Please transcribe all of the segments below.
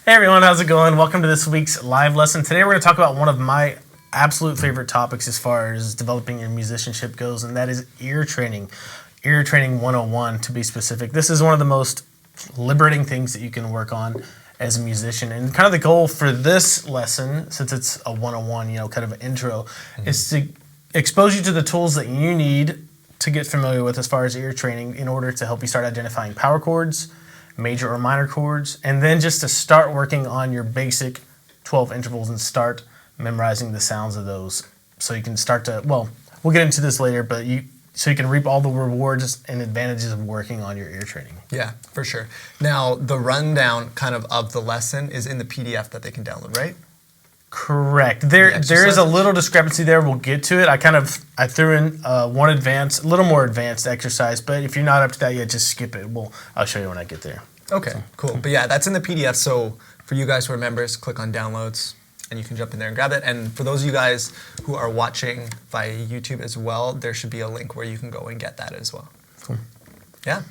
Hey everyone, how's it going? Welcome to this week's live lesson. Today we're going to talk about one of my absolute favorite topics as far as developing your musicianship goes, and that is ear training. Ear training 101 to be specific. This is one of the most liberating things that you can work on as a musician. And kind of the goal for this lesson, since it's a 101, kind of an intro, is to expose you to the tools that you need to get familiar with as far as ear training in order to help you start identifying power chords, major or minor chords, and then just to start working on your basic 12 intervals and start memorizing the sounds of those so you can start to, well, we'll get into this later, but so you can reap all the rewards and advantages of working on your ear training. Yeah, for sure. Now, the rundown kind of the lesson is in the PDF that they can download, right? Correct. There is a little discrepancy there. We'll get to it. I threw in one a little more advanced exercise, but if you're not up to that yet, just skip it. I'll show you when I get there. Okay, cool. But yeah, that's in the PDF. So for you guys who are members, click on downloads and you can jump in there and grab it. And for those of you guys who are watching via YouTube as well, there should be a link where you can go and get that as well. Cool. Yeah.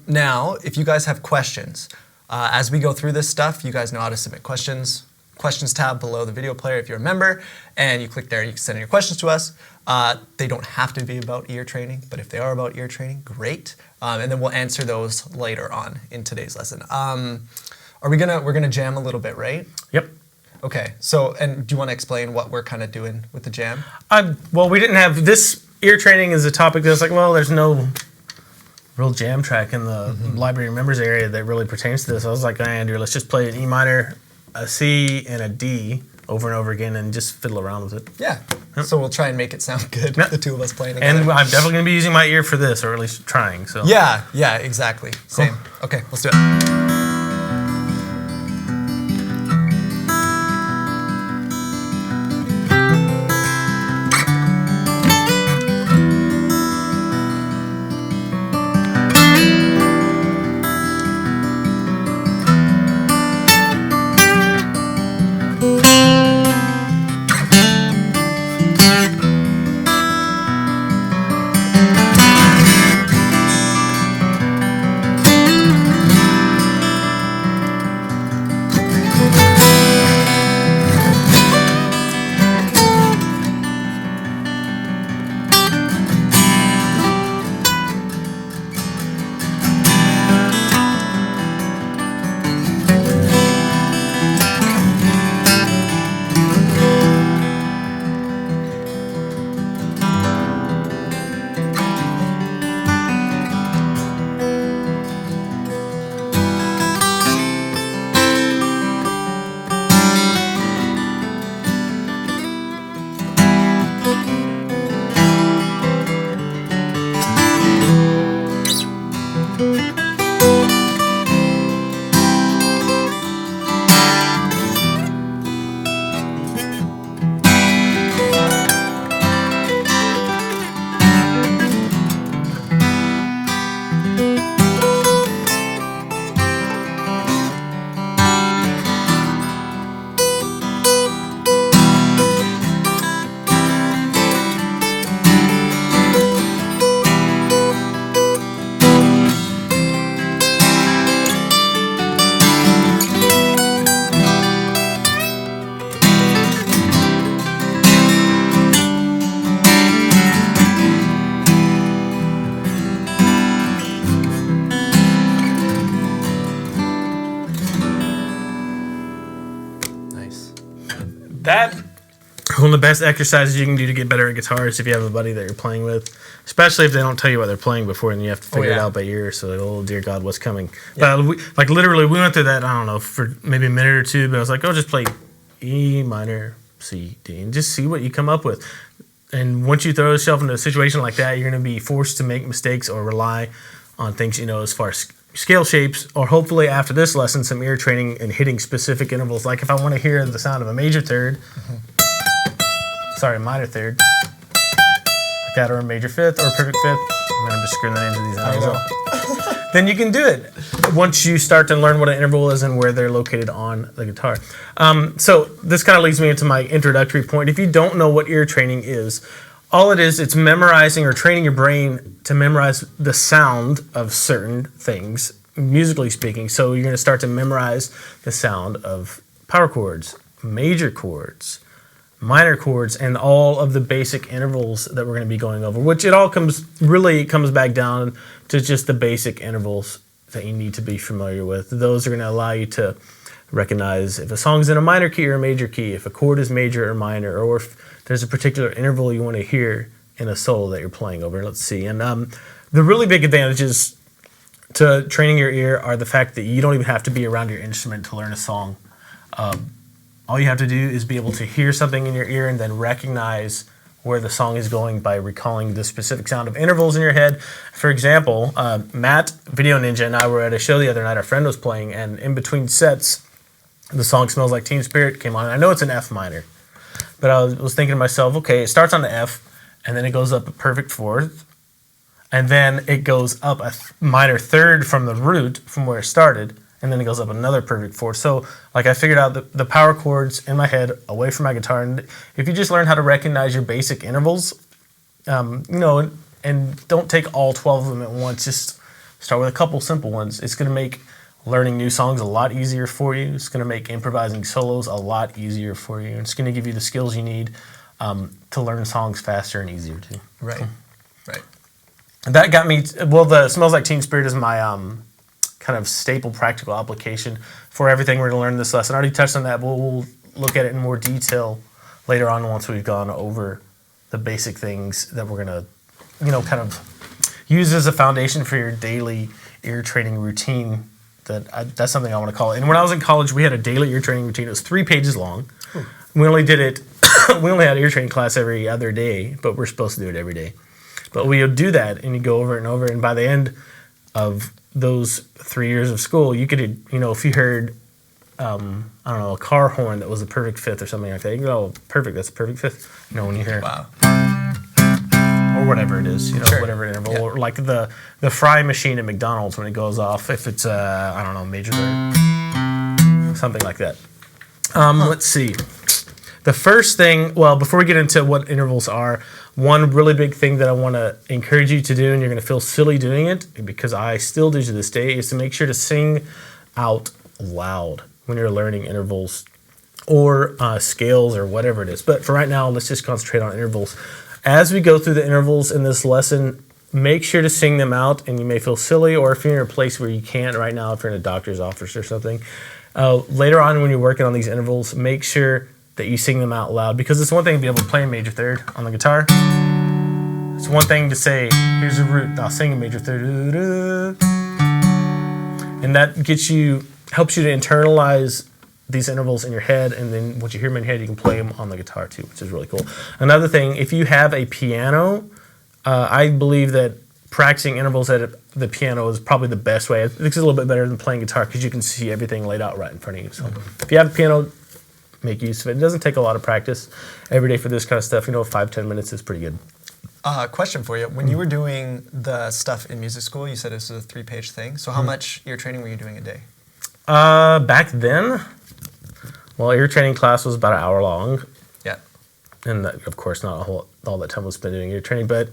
Now, if you guys have questions, as we go through this stuff, you guys know how to submit questions. Questions tab below the video player if you're a member, and you click there, you can send in your questions to us. They don't have to be about ear training, but if they are about ear training, great. And then we'll answer those later on in today's lesson. We're gonna jam a little bit, right? Yep. Okay, so, and do you want to explain what we're kind of doing with the jam? Well, we didn't have this. Ear training is a topic that's like, well, there's no real jam track in the library members area that really pertains to this. I was like, Andrew, let's just play an E minor, a C, and a D over and over again and just fiddle around with it. Yeah. Yep. So we'll try and make it sound good, the two of us playing together. And I'm definitely going to be using my ear for this, or at least trying. So. Yeah, exactly. Same. Cool. Okay, let's do it. One of the best exercises you can do to get better at guitar is if you have a buddy that you're playing with, especially if they don't tell you what they're playing before and you have to figure it out by ear. So like, oh dear God, what's coming? Yeah. But literally, we went through that, I don't know, for maybe a minute or two, but I was like, oh, just play E minor, C, D, and just see what you come up with. And once you throw yourself into a situation like that, you're going to be forced to make mistakes or rely on things as far as scale shapes, or hopefully after this lesson, some ear training and hitting specific intervals. Like if I want to hear the sound of a major third, minor third, like that, or a major fifth, or a perfect fifth. I'm just screwing the names of these intervals. Then you can do it once you start to learn what an interval is and where they're located on the guitar. So this kind of leads me into my introductory point. If you don't know what ear training is, all it is, it's memorizing or training your brain to memorize the sound of certain things musically speaking. So you're going to start to memorize the sound of power chords, major chords, minor chords, and all of the basic intervals that we're going to be going over, which it all comes back down to just the basic intervals that you need to be familiar with. Those are going to allow you to recognize if a song's in a minor key or a major key, if a chord is major or minor, or if there's a particular interval you want to hear in a solo that you're playing over. Let's see. And the really big advantages to training your ear are the fact that you don't even have to be around your instrument to learn a song. All you have to do is be able to hear something in your ear and then recognize where the song is going by recalling the specific sound of intervals in your head. For example, Matt, Video Ninja, and I were at a show the other night. Our friend was playing, and in between sets, the song Smells Like Teen Spirit came on. And I know it's an F minor, but I was thinking to myself, okay, it starts on the F, and then it goes up a perfect fourth, and then it goes up a minor third from the root, from where it started, and then it goes up another perfect fourth. So, like, I figured out the power chords in my head away from my guitar. And if you just learn how to recognize your basic intervals, and don't take all 12 of them at once, just start with a couple simple ones. It's going to make learning new songs a lot easier for you. It's going to make improvising solos a lot easier for you. It's going to give you the skills you need to learn songs faster and easier too. Right. That got me. The Smells Like Teen Spirit is my kind of staple practical application for everything we're going to learn in this lesson. I already touched on that, but we'll look at it in more detail later on once we've gone over the basic things that we're going to, kind of use as a foundation for your daily ear training routine. That's something I want to call it. And when I was in college, we had a daily ear training routine. It was 3 pages long. We only did it. We only had ear training class every other day, but we're supposed to do it every day. But we would do that, and you go over it and over. And by the end of those 3 years of school, you could, if you heard, a car horn that was a perfect fifth or something like that, you go, oh, perfect, that's a perfect fifth. When you hear, wow, or whatever it is, sure. Whatever interval, Yeah. Or like the fry machine at McDonald's when it goes off, if it's major third, something like that. Let's see. The first thing, before we get into what intervals are, one really big thing that I want to encourage you to do, and you're going to feel silly doing it, because I still do to this day, is to make sure to sing out loud when you're learning intervals or scales or whatever it is. But for right now, let's just concentrate on intervals. As we go through the intervals in this lesson, make sure to sing them out, and you may feel silly, or if you're in a place where you can't right now, if you're in a doctor's office or something, later on when you're working on these intervals, make sure that you sing them out loud, because it's one thing to be able to play a major third on the guitar. It's one thing to say, here's a root, I'll sing a major third, and that helps you to internalize these intervals in your head, and then once you hear them in your head, you can play them on the guitar too, which is really cool. Another thing, if you have a piano, I believe that practicing intervals at the piano is probably the best way. I think it's a little bit better than playing guitar, because you can see everything laid out right in front of you. So if you have a piano, make use of it. It doesn't take a lot of practice every day for this kind of stuff. 5-10 minutes is pretty good. Question for you. When you were doing the stuff in music school, you said this was a 3-page thing. So how much ear training were you doing a day? Back then, ear training class was about an hour long. Yeah. And that, of course, not all that time was spent doing ear training, but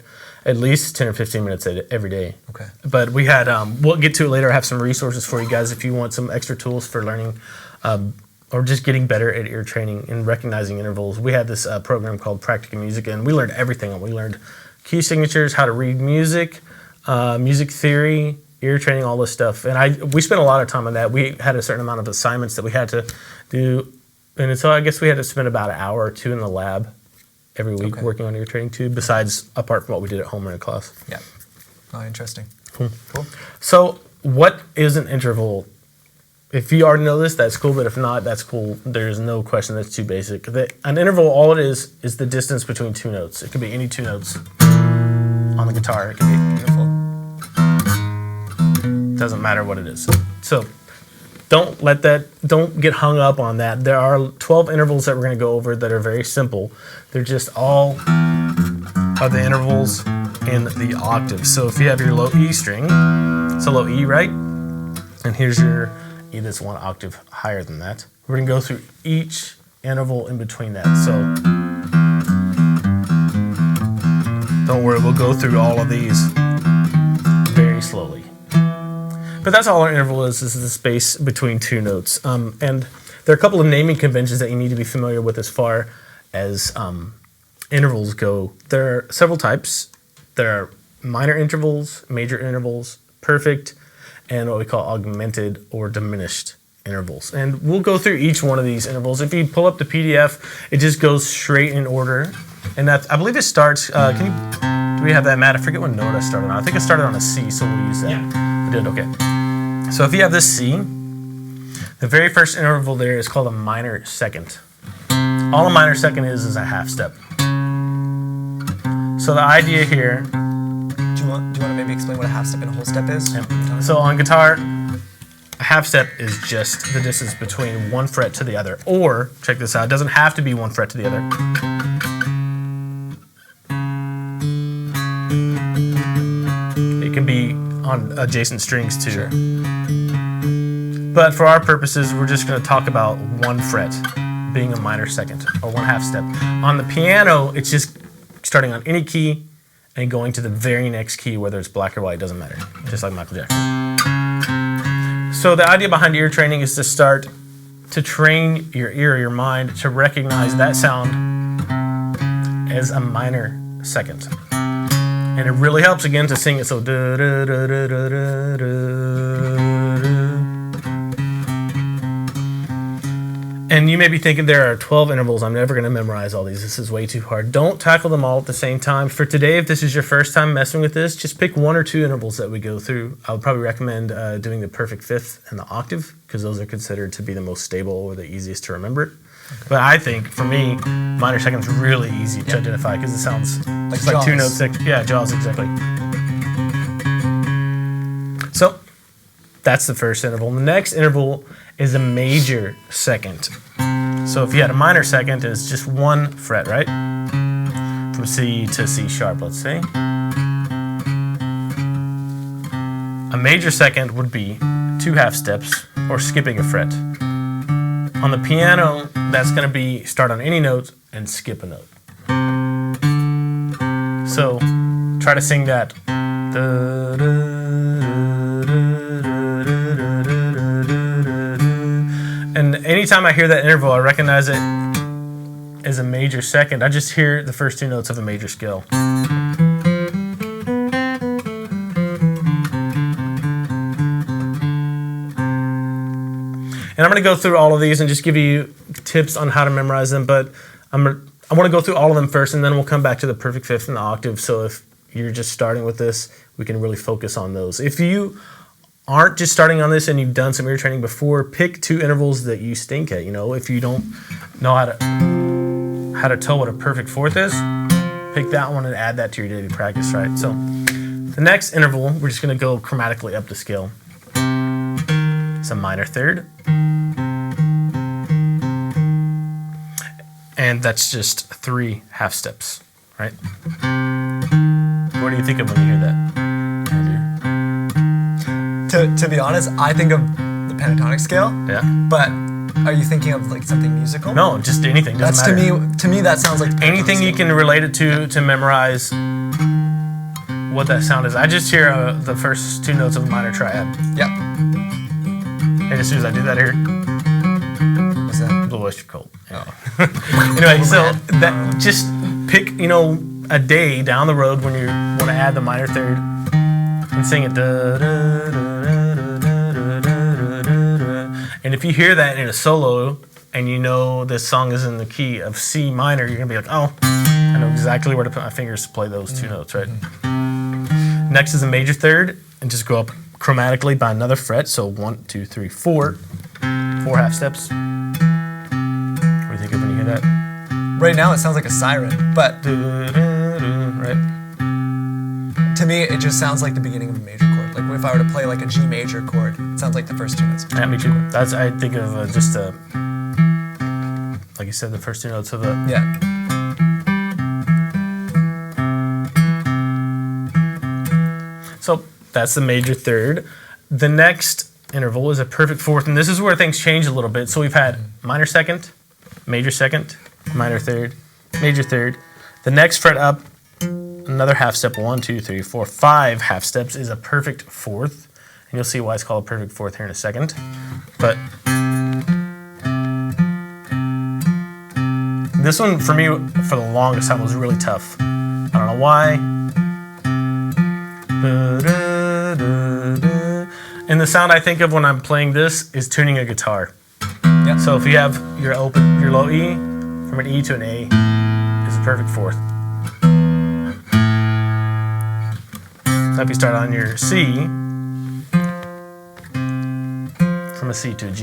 at least 10 or 15 minutes every day. Okay. But we had, we'll get to it later. I have some resources for you guys if you want some extra tools for learning or just getting better at ear training and recognizing intervals. We had this program called Practica Music, and we learned everything. We learned key signatures, how to read music, music theory, ear training, all this stuff. And we spent a lot of time on that. We had a certain amount of assignments that we had to do, and so I guess we had to spend about an hour or two in the lab every week working on ear training too, apart from what we did at home or in class. Yeah. Oh, interesting. Cool. Cool. So what is an interval? If you already know this, that's cool, but if not, that's cool. There's no question that's too basic. An interval, all it is the distance between 2 notes. It could be any 2 notes on the guitar. It could be beautiful. Doesn't matter what it is. So don't get hung up on that. There are 12 intervals that we're going to go over that are very simple. They're just all are the intervals in the octave. So if you have your low E string, it's a low E, right? And here's your E that's 1 octave higher than that. We're going to go through each interval in between that. So don't worry, we'll go through all of these very slowly. But But that's all our interval is the space between two notes. And there are a couple of naming conventions that you need to be familiar with as far as intervals go. There are several types. There are minor intervals, major intervals, perfect, and what we call augmented or diminished intervals. And we'll go through each one of these intervals. If you pull up the PDF, it just goes straight in order. And that, I believe it starts, do we have that, Matt? I forget what note I started on. I think I started on a C, so we'll use that. Yeah. I did, okay. So if you have this C, the very first interval there is called a minor second. All a minor second is a half step. So the idea here. Do you want to maybe explain what a half step and a whole step is? So on guitar, a half step is just the distance between one fret to the other. Or, check this out, it doesn't have to be one fret to the other. It can be on adjacent strings too. Sure. But for our purposes, we're just going to talk about one fret being a minor second, or one half step. On the piano, it's just starting on any key and going to the very next key, whether it's black or white, doesn't matter, just like Michael Jackson. So the idea behind ear training is to start to train your ear or your mind to recognize that sound as a minor second. And it really helps, again, to sing it so da da da da da da da. And you may be thinking there are 12 intervals. I'm never going to memorize all these. This is way too hard. Don't tackle them all at the same time. For today, if this is your first time messing with this, just pick one or two intervals that we go through. I would probably recommend doing the perfect fifth and the octave, because those are considered to be the most stable or the easiest to remember. Okay. But I think, for me, minor second's really easy to identify because it sounds like two notes. Yeah, Jaws, exactly. So that's the first interval. The next interval is a major second. So if you had a minor second, it's just one fret, right? From C to C sharp, let's say. A major second would be two half steps or skipping a fret. On the piano, that's going to be start on any note and skip a note. So try to sing that. And anytime I hear that interval, I recognize it as a major second. I just hear the first two notes of a major scale. And I'm going to go through all of these and just give you tips on how to memorize them, but I want to go through all of them first, and then we'll come back to the perfect fifth and the octave. So if you're just starting with this, we can really focus on those. If you aren't just starting on this and you've done some ear training before, pick two intervals that you stink at. You know, if you don't know how to tell what a perfect fourth is, pick that one and add that to your daily practice, right? So the next interval, we're just going to go chromatically up the scale. It's a minor third. And that's just three half steps, right? What do you think of when you hear that? To be honest, I think of the pentatonic scale. Yeah. But are you thinking of like something musical? No, just anything. That's Doesn't matter. to me that sounds like the Anything you can relate it to memorize what that sound is. I just hear the first two notes of a minor triad. Yep. And as soon as I do that here, What's that? Blue Oyster Cult. Anyway, so that just pick, a day down the road when you want to add the minor third and sing it. And if you hear that in a solo and you know this song is in the key of C minor, you're going to be like, oh, I know exactly where to put my fingers to play those two notes, right? Next is a major third, and just go up chromatically by another fret. So 1, 2, 3, 4. 4 half steps. What do you think of when you hear that? Right now it sounds like a siren, but Right? to me it just sounds like the beginning of a major chord. Like if I were to play like a G major chord, it sounds like the first two notes. Yeah, me too. That's, I think of just like you said, the first two notes of a. Yeah. So that's the major third. The next interval is a perfect fourth, and this is where things change a little bit. So we've had minor second, major second, minor third, major third. The next fret up, another half step, 1, 2, 3, 4, 5 half steps is a perfect fourth. And you'll see why it's called a perfect fourth here in a second. But this one, for me, for the longest time, was really tough. I don't know why. And the sound I think of when I'm playing this is tuning a guitar. Yeah. So if you have your low E, from an E to an A, is a perfect fourth. So if you start on your C, from a C to a G,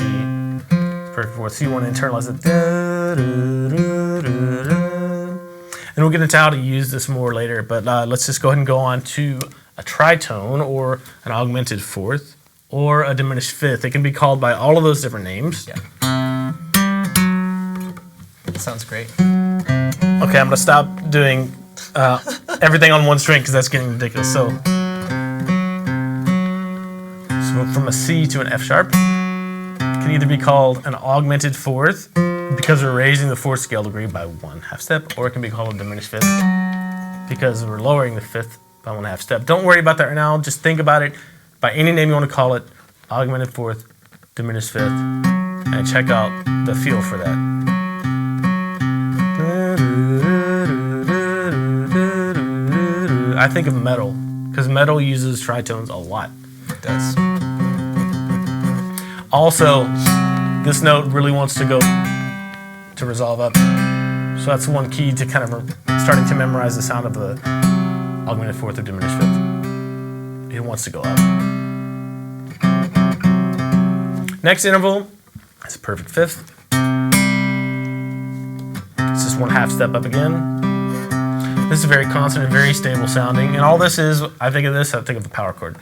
perfect fourth. So you want to internalize it. And we'll get into how to use this more later, but let's just go ahead and go on to a tritone, or an augmented fourth, or a diminished fifth. It can be called by all of those different names. Yeah. Sounds great. Okay, I'm gonna stop doing everything on one string because that's getting ridiculous. So from a C to an F sharp can either be called an augmented fourth because we're raising the fourth scale degree by 1/2 step, or it can be called a diminished fifth because we're lowering the fifth by 1/2 step. Don't worry about that right now. Just think about it by any name you want to call it: augmented fourth, diminished fifth, and check out the feel for that. I think of metal because metal uses tritones a lot. It does. Also, this note really wants to go to resolve up. So that's one key to kind of starting to memorize the sound of the augmented fourth or diminished fifth. It wants to go up. Next interval is a perfect fifth. It's just 1/2 step up again. This is very constant and very stable sounding. And all this is, I think of the power chord.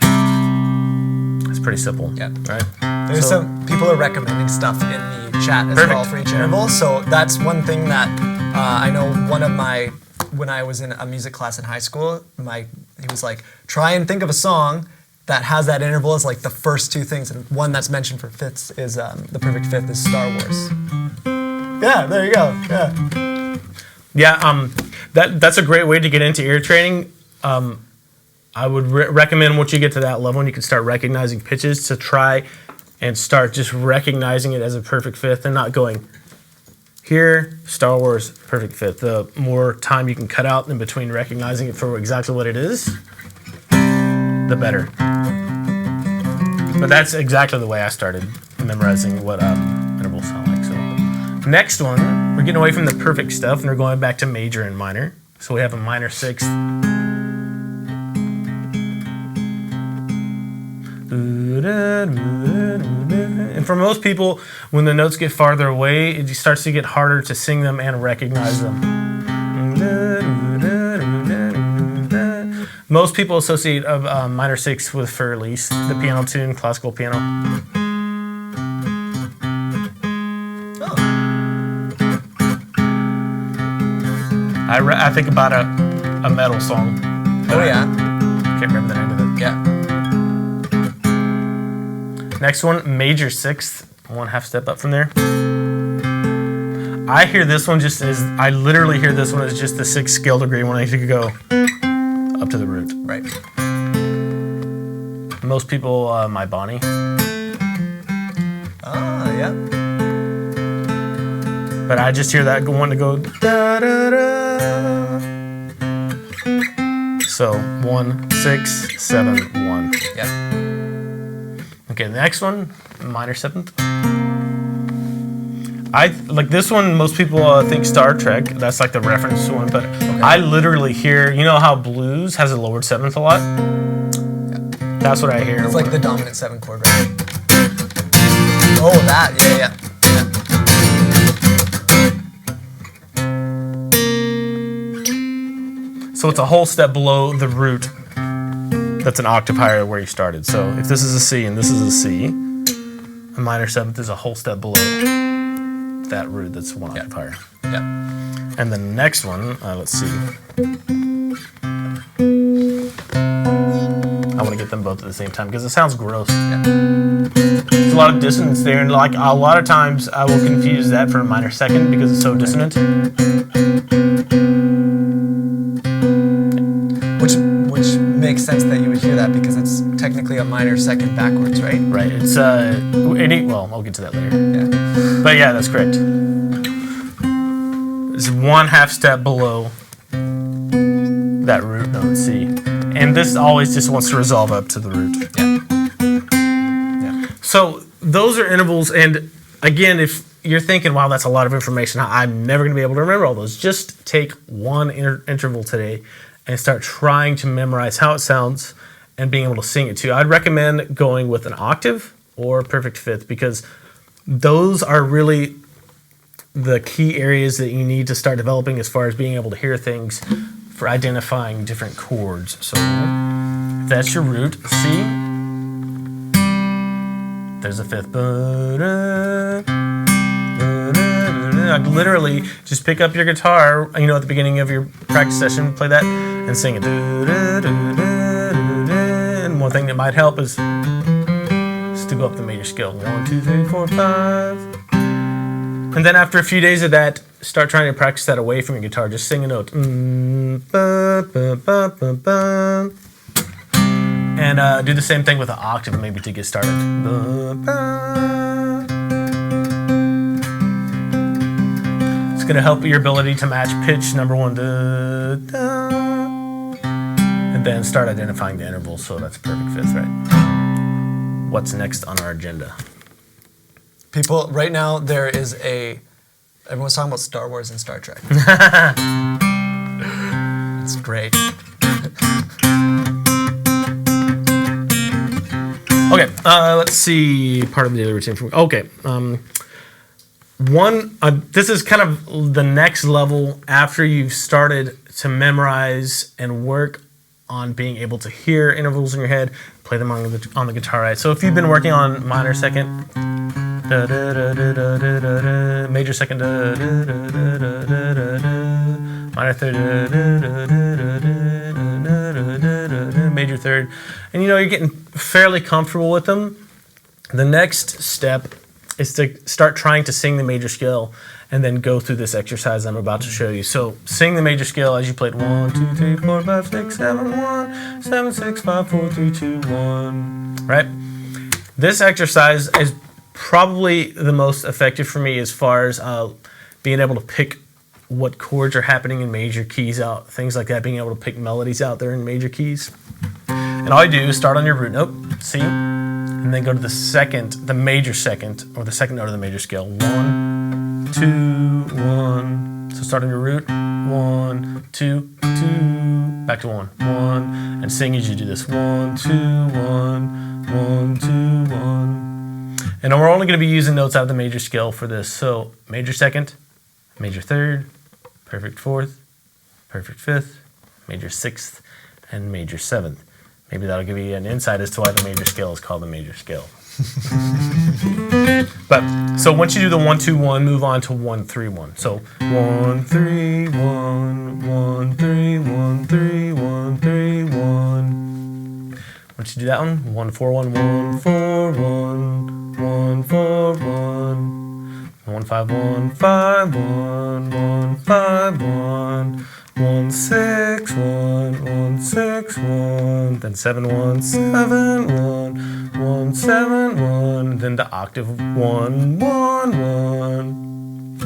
It's pretty simple. Yeah. Right? There's some people are recommending stuff in the chat as well for each interval. So that's one thing that I know. When I was in a music class in high school, he was like, try and think of a song that has that interval as like the first two things, and one that's mentioned for fifths is the perfect fifth is Star Wars. Yeah, there you go. Yeah. That's a great way to get into ear training. I would recommend once you get to that level and you can start recognizing pitches, to try and start just recognizing it as a perfect fifth and not going here, Star Wars, perfect fifth. The more time you can cut out in between recognizing it for exactly what it is, the better. But that's exactly the way I started memorizing what intervals sound like. So next one, we're getting away from the perfect stuff and we're going back to major and minor. So we have a minor sixth. And for most people, when the notes get farther away, it starts to get harder to sing them and recognize them. Most people associate a minor sixth with Für Elise, the piano tune, classical piano. Oh. I think about a metal song. Oh yeah. Can't remember the name of it. Yeah. Next one, major sixth, 1/2 step up from there. I hear this one I literally hear this one as just the 6th scale degree when I could go up to the root. Right. Most people, my Bonnie. Ah, yeah. But I just hear that one to go da da da. So 1, 6, 7, 1. Yeah. Okay, the next one, minor 7th. I like this one. Most people think Star Trek. That's like the reference one, but okay. I literally hear. You know how blues has a lowered 7th a lot? Yeah. That's what I hear. It's like the dominant 7 chord, right? Oh, that. Yeah. So it's a whole step below the root. That's an octave higher where you started. So if this is a C and this is a C, a minor 7th is a whole step below that root that's one octave higher. Yeah. And the next one, let's see. I want to get them both at the same time because it sounds gross. Yeah. There's a lot of dissonance there, and like a lot of times I will confuse that for a minor 2nd because it's so dissonant. Which makes sense that you would hear that because it's technically a minor second backwards, right? Right. It's well, I'll get to that later. Yeah. But yeah, that's correct. It's 1/2 step below that root note C. And this always just wants to resolve up to the root. Yeah. Yeah. So those are intervals, and again, if you're thinking, wow, that's a lot of information, I'm never going to be able to remember all those, just take one interval today and start trying to memorize how it sounds and being able to sing it too. I'd recommend going with an octave or perfect fifth, because those are really the key areas that you need to start developing as far as being able to hear things for identifying different chords. So that's your root, C. There's a fifth. I'd literally just pick up your guitar, at the beginning of your practice session, play that, and sing it. And one thing that might help is just to go up the major scale. 1, 2, 3, 4, 5. And then after a few days of that, start trying to practice that away from your guitar. Just sing a note. And do the same thing with the octave, maybe to get started. It's going to help your ability to match pitch number 1. And then start identifying the intervals. So that's perfect fifth, right? What's next on our agenda? People, right now there is everyone's talking about Star Wars and Star Trek. It's great. Okay, let's see. Part of the daily routine. Okay, this is kind of the next level after you've started to memorize and work on being able to hear intervals in your head, play them on the guitar, right? So if you've been working on minor second, major second, minor third, major third, and you're getting fairly comfortable with them, the next step is to start trying to sing the major scale and then go through this exercise I'm about to show you. So sing the major scale as you played 1, 2, 3, 4, 5, 6, 7, 1, 7, 6, 5, 4, 3, 2, 1, right? This exercise is probably the most effective for me as far as being able to pick what chords are happening in major keys out, things like that, being able to pick melodies out there in major keys. And all you do is start on your root note, C, and then go to the major second, or the second note of the major scale. 1, 2, 1. So start on your root, 1, 2, 2, back to 1, 1, and sing as you do this. 1, 2, 1, 1, 2, 1. And we're only going to be using notes out of the major scale for this. So major second, major third, perfect fourth, perfect fifth, major sixth, and major seventh. Maybe that'll give you an insight as to why the major scale is called the major scale. But so once you do the 1, 2, 1, move on to 1, 3, 1. So 1, 3, 1, 1, 3, 1, 3, 1, 3, 1. Once you do that one, 1, 4, 1, 1, 4, 1, 1, 4, 1, 1, 5, 1, 5, 1, 1, 5, 1, 1, 6, 1, 1, 6, 1, then 7, 1, 7, 1, 1, 7, 1, then the octave 1, 1, 1.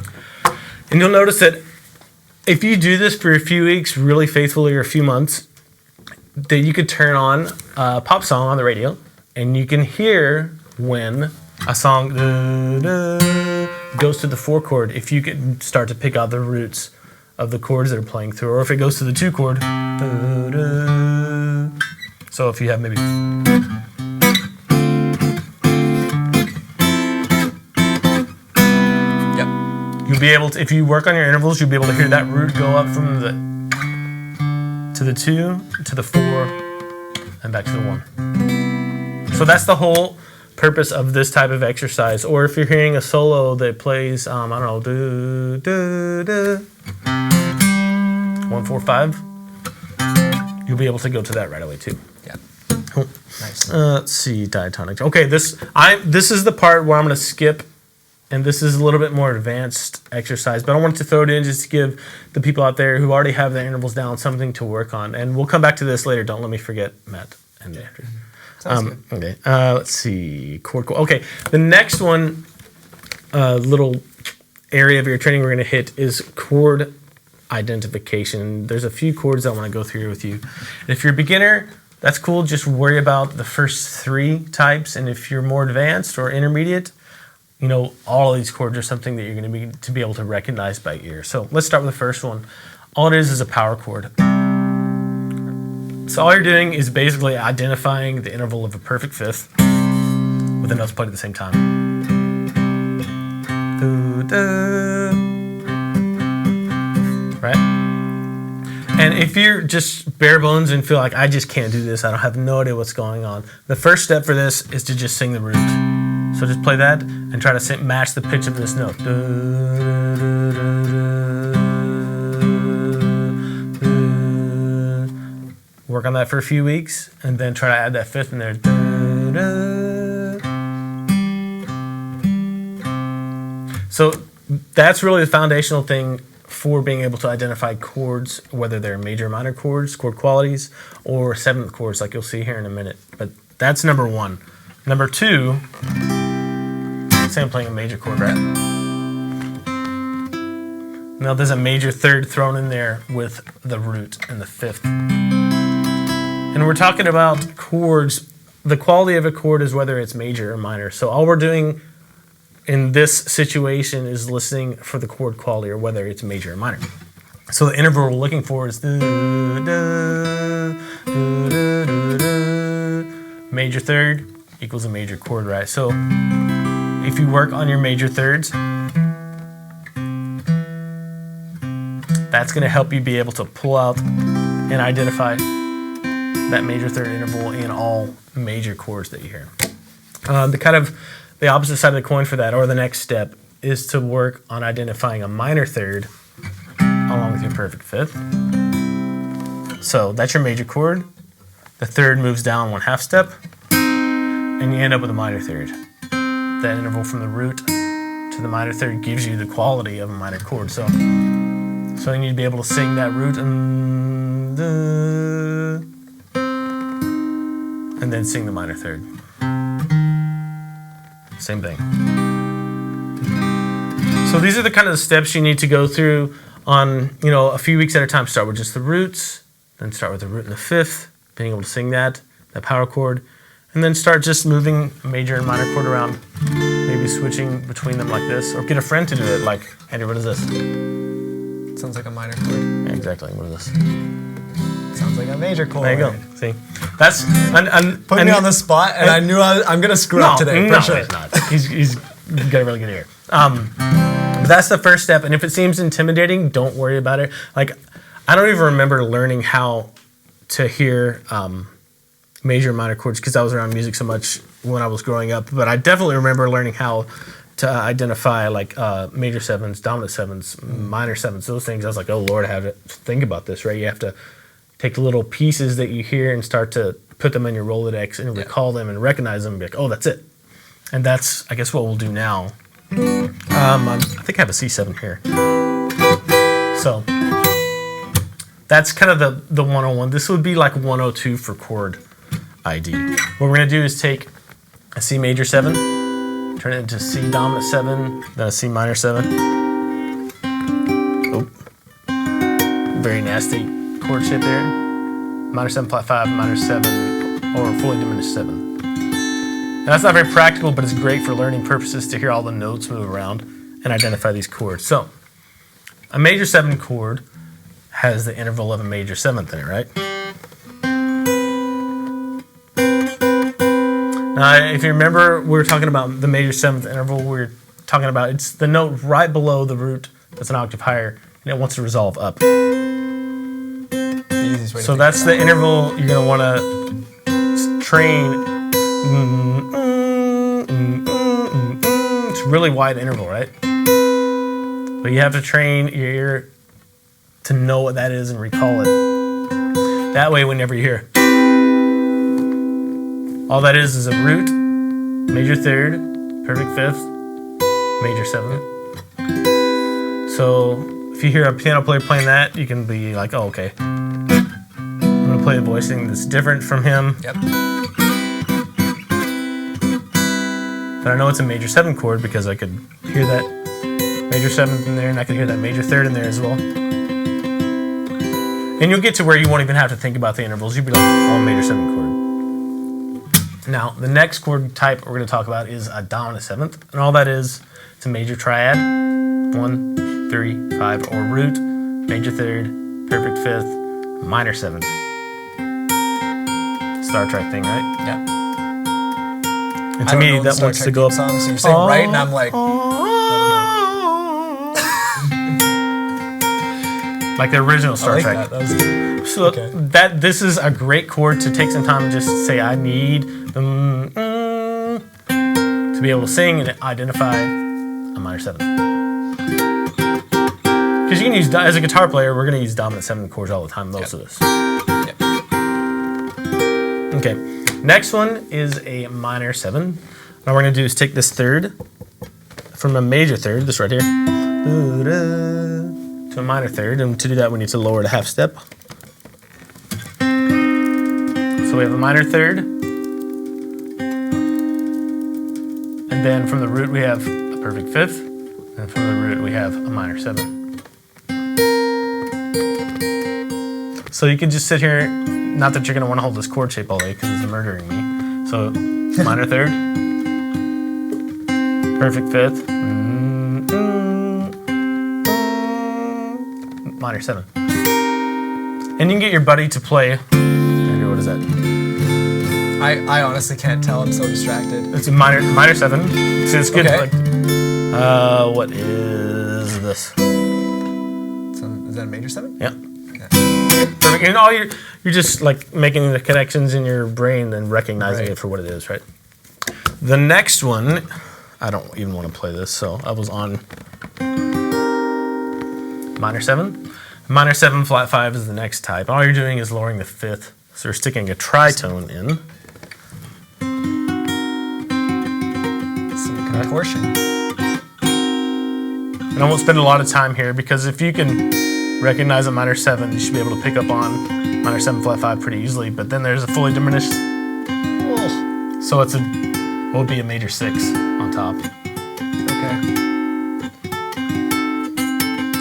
And you'll notice that if you do this for a few weeks really faithfully, or a few months, that you could turn on a pop song on the radio and you can hear when a song goes to the 4 chord, if you can start to pick out the roots of the chords that are playing through, or if it goes to the 2 chord. So if you have maybe... Yep. You'll be able to, if you work on your intervals, you'll be able to hear that root go up from the to the 2, to the 4, and back to the 1. So that's the whole purpose of this type of exercise. Or if you're hearing a solo that plays, I don't know, 1, 4, 5, you'll be able to go to that right away too. Yeah. Cool. Nice. Let's see, diatonic. Okay, this is the part where I'm going to skip and this is a little bit more advanced exercise, but I wanted to throw it in just to give the people out there who already have the intervals down something to work on. And we'll come back to this later. Don't let me forget, Matt and Andrew. Sounds good. Okay, let's see. Chord. Okay, the next one, little area of your training we're going to hit is chord identification. There's a few chords I want to go through here with you. And if you're a beginner, that's cool. Just worry about the first 3 types. And if you're more advanced or intermediate, all of these chords are something that you're going to be able to recognize by ear. So let's start with the first one. All it is a power chord. So all you're doing is basically identifying the interval of a perfect fifth with the notes played at the same time. Right? And if you're just bare bones and feel like, I just can't do this, I don't have no idea what's going on, the first step for this is to just sing the root. So just play that and try to match the pitch of this note. Work on that for a few weeks, and then try to add that fifth in there. So that's really the foundational thing for being able to identify chords, whether they're major or minor chords, chord qualities, or seventh chords like you'll see here in a minute. But that's number 1. Number 2, say I'm playing a major chord, right? Now there's a major third thrown in there with the root and the fifth. And we're talking about chords. The quality of a chord is whether it's major or minor. So all we're doing in this situation is listening for the chord quality or whether it's major or minor. So the interval we're looking for is major third equals a major chord, right? So if you work on your major thirds, that's going to help you be able to pull out and identify that major third interval in all major chords that you hear. The opposite side of the coin for that, or the next step, is to work on identifying a minor third along with your perfect fifth. So that's your major chord. The third moves down 1/2 step, and you end up with a minor third. That interval from the root to the minor third gives you the quality of a minor chord. So you need to be able to sing that root and then sing the minor third. Same thing. So these are the kind of the steps you need to go through on, a few weeks at a time. Start with just the roots, then start with the root and the fifth, being able to sing that power chord, and then start just moving major and minor chord around, maybe switching between them like this, or get a friend to do it, like, Andrew, what is this? Sounds like a minor chord. Yeah, exactly, what is this? Sounds like a major chord. There you go. See, that's put me on the spot, and I knew I'm gonna screw up today. No, for sure. He's not. He's got a really good ear. But that's the first step, and if it seems intimidating, don't worry about it. Like, I don't even remember learning how to hear major and minor chords because I was around music so much when I was growing up. But I definitely remember learning how to identify major sevens, dominant sevens, minor sevens, those things. I was like, oh Lord, I have to think about this, right? You have to take the little pieces that you hear and start to put them in your Rolodex and recall them and recognize them and be like, oh, that's it. And that's, I guess, what we'll do now. I think I have a C7 here. So that's kind of the 101. This would be like 102 for chord ID. What we're going to do is take a C major 7, turn it into C dominant 7, then a C minor 7. Oh, very nasty chord shape there. Minor 7 flat 5, minor 7, or fully diminished 7. Now that's not very practical, but it's great for learning purposes to hear all the notes move around and identify these chords. So a major 7 chord has the interval of a major 7th in it, right? Now, if you remember, we were talking about the major 7th interval. We were talking about it's the note right below the root that's an octave higher, and it wants to resolve up. So that's the interval you're going to want to train. It's a really wide interval, right? But you have to train your ear to know what that is and recall it. That way, whenever you hear, all that is a root, major third, perfect fifth, major 7. So if you hear a piano player playing that, you can be like, oh, okay. I'm going to play a voicing that's different from him. Yep. But I know it's a major 7 chord because I could hear that major 7th in there, and I could hear that major 3rd in there as well. And you'll get to where you won't even have to think about the intervals. You'll be like, oh, major 7 chord. Now, the next chord type we're going to talk about is a dominant 7th. And all that is, it's a major triad, 1, 3, 5, or root, major 3rd, perfect 5th, minor 7th. Star Trek thing, right? Yep. And to me, that wants to go up. Song, so you're saying right, and I'm like, like the original Star I like Trek. that. That was So okay. this is a great chord to take some time and just say, I need to be able to sing and identify a minor 7th. Because you can use, as a guitar player, we're going to use dominant 7 chords all the time, most of us. Yep. Okay, next one is a minor 7. What we're going to do is take this 3rd from a major 3rd, this right here, to a minor 3rd, and to do that we need to lower the half step. So we have a minor 3rd, and then from the root we have a perfect 5th, and from the root we have a minor 7. So you can just sit here, not that you're going to want to hold this chord shape all day because it's murdering me. So minor 3rd, perfect 5th, minor 7. And you can get your buddy to play. Andrew, what is that? I honestly can't tell. I'm so distracted. It's a minor 7. So it's good. Okay. Like, what is this? Is that a major 7? Yeah. Perfect. And all you're just like making the connections in your brain and recognizing Right. it for what it is, right? The next one, I don't even want to play this, so I was on minor 7. Minor 7 flat 5 is the next type. All you're doing is lowering the 5th, so you're sticking a tritone in. Some contortion. And I won't spend a lot of time here because if you can recognize a minor 7, you should be able to pick up on minor 7 flat 5 pretty easily. But then there's a fully diminished, so it's what would be a major 6 on top. Okay.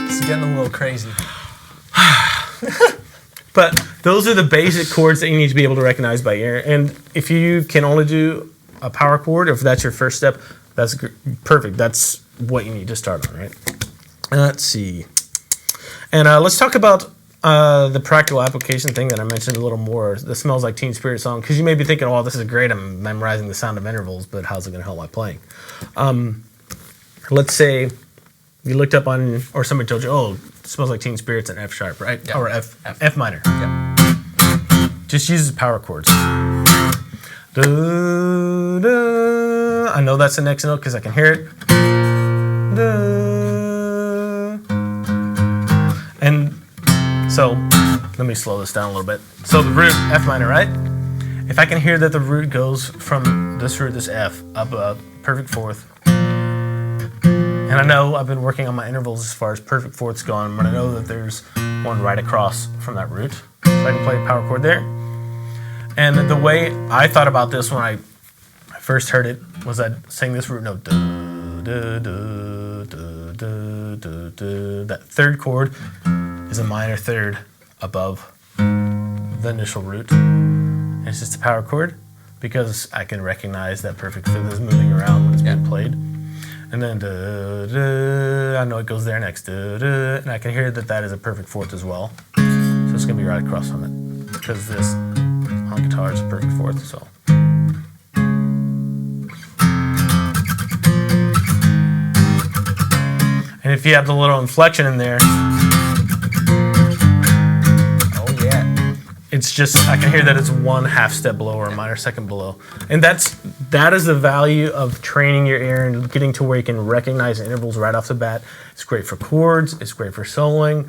It's getting a little crazy. But those are the basic chords that you need to be able to recognize by ear. And if you can only do a power chord, if that's your first step, that's perfect. That's what you need to start on, right? And let's see. And let's talk about the practical application thing that I mentioned a little more, the Smells Like Teen Spirit song, because you may be thinking, oh, this is great, I'm memorizing the sound of intervals, but how's it going to help my playing? Let's say you looked up on, or somebody told you, oh, it Smells Like Teen Spirit's an F sharp, right? Yeah. Or F minor. Yeah. Just use power chords. Do, do. I know that's the next note because I can hear it. Do. And so, let me slow this down a little bit. So the root, F minor, right? If I can hear that the root goes from this root, this F, up a perfect 4th, and I know I've been working on my intervals as far as perfect 4ths gone, but I know that there's one right across from that root. So I can play a power chord there. And the way I thought about this when I first heard it was I'd sing this root note. Du, du, du, du, du, du, du. That 3rd chord is a minor 3rd above the initial root. And it's just a power chord because I can recognize that perfect 5th is moving around when it's being played. And then I know it goes there next. And I can hear that that is a perfect 4th as well. So it's going to be right across from it because this on guitar is a perfect 4th. So. And if you have the little inflection in there, Oh yeah. it's just, I can hear that it's 1 half step below or a minor 2nd below. And that is the value of training your ear and getting to where you can recognize intervals right off the bat. It's great for chords, it's great for soloing,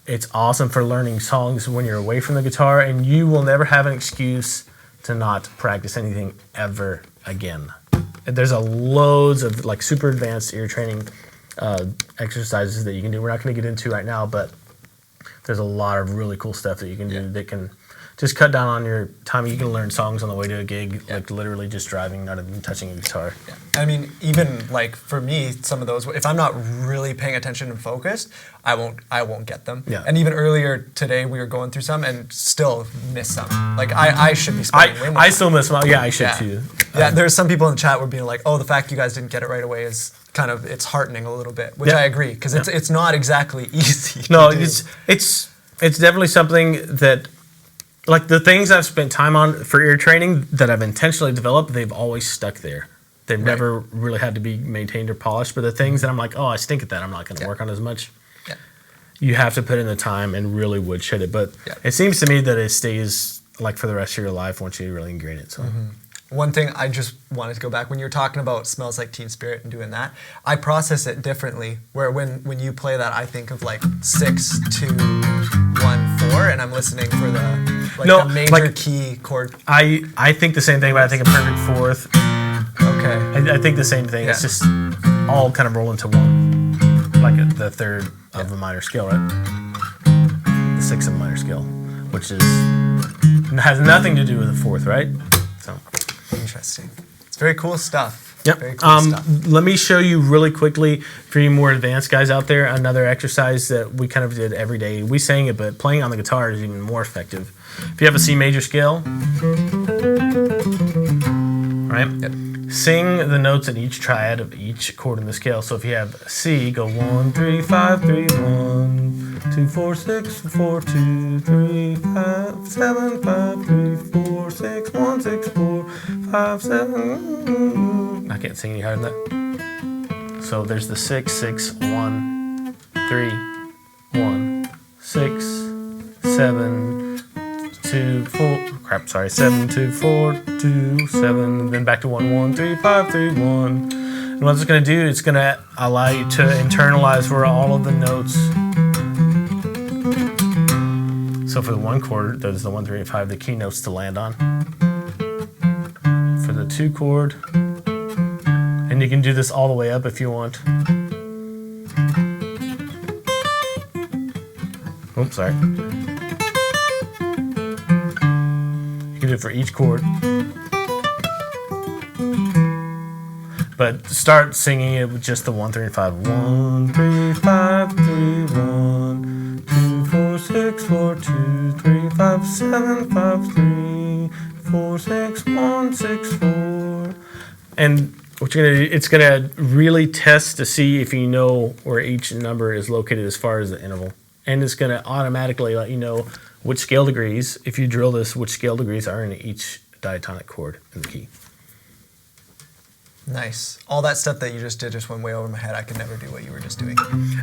it's awesome for learning songs when you're away from the guitar, and you will never have an excuse to not practice anything ever again. there's a loads of like super advanced ear training exercises that you can do. We're not going to get into right now, but there's a lot of really cool stuff that you can do that can just cut down on your time. You can learn songs on the way to a gig, like literally just driving, not even touching a guitar. Yeah. I mean, even like for me, some of those, if I'm not really paying attention and focused, I won't get them. Yeah. And even earlier today, we were going through some and still miss some. Like I should be spending way more I time. still miss them. Yeah, I should Yeah. too. Yeah, there's some people in the chat were being like, "Oh, the fact you guys didn't get it right away is kind of it's heartening a little bit," which Yeah. I agree because it's not exactly easy. No, to do. it's definitely something that, like the things I've spent time on for ear training that I've intentionally developed, they've always stuck there. They've never really had to be maintained or polished. But the things that I'm like, oh, I stink at that, I'm not going to work on as much. Yeah. You have to put in the time and really woodshed it. But it seems to me that it stays like for the rest of your life once you really ingrain it. So. One thing I just wanted to go back when you were talking about Smells Like Teen Spirit and doing that, I process it differently. Where when you play that, I think of like 6, 2, 1, 4, and I'm listening for the major key chord. I think the same thing, but I think a perfect fourth. Okay. I think the same thing. Yeah. It's just all kind of roll into one, like the third of a minor scale, right? The sixth of a minor scale, which has nothing to do with the fourth, right? So. Interesting. It's very cool stuff. Yep. Very cool stuff. Let me show you really quickly for you more advanced guys out there another exercise that we kind of did every day. We sang it, but playing on the guitar is even more effective. If you have a C major scale, right? Yep. Sing the notes in each triad of each chord in the scale. So if you have C, go 1, 3, 5, 3, 1, 2, 4, 6, 4, 2, 3, 5, 7, 5, 3, 4, 6, 1, 6, 4, 5, 7. I can't sing any higher than that. So there's the 6, 6, 1, 3, 1, 6, 7, 2, 4. Crap, sorry. 7, 2, 4, 2, 7. Then back to 1, 1, 3, 5, 3, 1. And what it's going to do, it's going to allow you to internalize where all of the notes. So for the one chord, there's the 1, 3, and 5, the key notes to land on. For the 2 chord, and you can do this all the way up if you want. Oops, sorry. You can do it for each chord. But start singing it with just the 1, 3, and 5. 1, 3, 5, 3, 1, 2, 4, 6, 4, 2, 3, 5, 7, 5, 3, 4, 6, 1, 6, 4. And what you're gonna do, it's gonna really test to see if you know where each number is located as far as the interval. And it's gonna automatically let you know which scale degrees, if you drill this, which scale degrees are in each diatonic chord in the key. Nice. All that stuff that you just did just went way over my head. I could never do what you were just doing.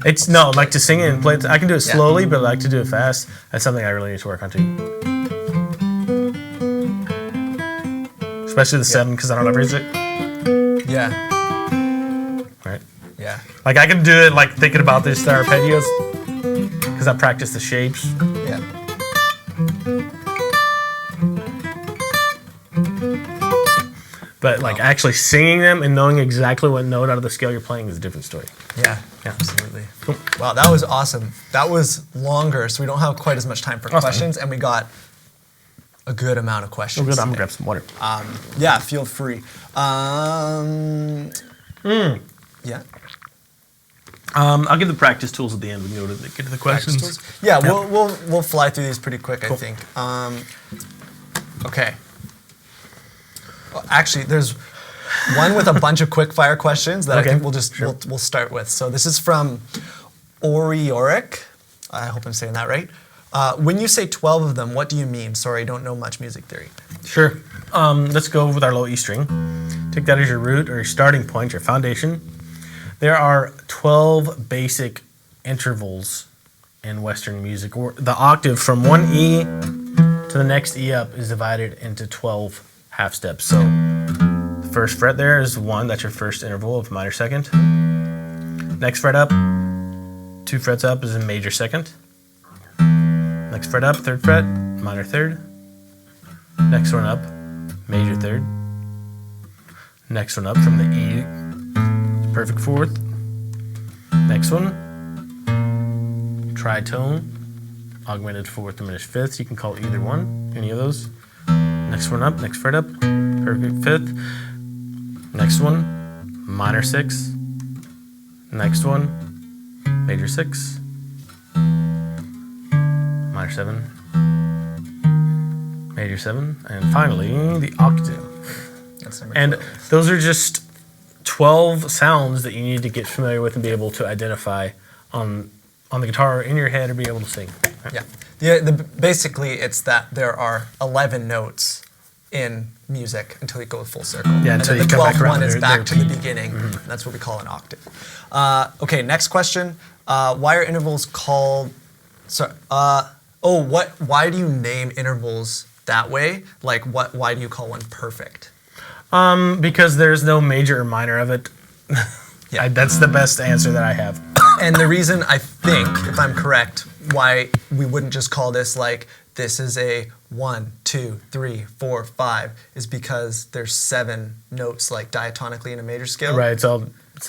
It's no, like to sing it and play it. I can do it slowly, but I like to do it fast. That's something I really need to work on too. Especially the 7, because I don't ever use it. Yeah. Right. Yeah. Like I can do it like thinking about this arpeggios, because I practice the shapes. Yeah. But like actually singing them and knowing exactly what note out of the scale you're playing is a different story. Yeah, absolutely. Cool. Wow, that was awesome. That was longer, so we don't have quite as much time for questions, and we got a good amount of questions. Oh, good. I'm gonna grab some water. Yeah, feel free. Yeah. I'll give the practice tools at the end. We can go to get to the questions. Yeah, we'll fly through these pretty quick, I think. Okay. Well, actually, there's one with a bunch of quick fire questions that I think we'll start with. So this is from Orioric. I hope I'm saying that right. When you say 12 of them, what do you mean? Sorry, I don't know much music theory. Sure. Let's go with our low E string. Take that as your root or your starting point, your foundation. There are 12 basic intervals in Western music. The octave from one E to the next E up is divided into 12 half steps. So the first fret there is 1. That's your first interval of minor second. Next fret up, 2 frets up is a major second. Next fret up, 3rd fret, minor third. Next one up, major third. Next one up from the E, perfect fourth. Next one, tritone, augmented fourth, diminished fifth. You can call either one, any of those. Next one up, next fret up, perfect fifth. Next one, minor six. Next one, major six, minor seven, major seven, and finally the octave. That's number And 12. those are just 12 sounds that you need to get familiar with and be able to identify on the guitar or in your head or be able to sing. Yeah. Basically, it's that there are 11 notes in music until you go full circle. Yeah, and until then you the come back 12th around one is their back to the beat. beginning. And that's what we call an octave. Okay, next question. Why are intervals called? Sorry. Why do you name intervals that way? Like, why do you call one perfect? Because there's no major or minor of it. Yeah. That's the best answer that I have. And the reason I think, if I'm correct, why we wouldn't just call this like this is a 1, 2, 3, 4, 5 is because there's 7 notes like diatonically in a major scale. Right, it's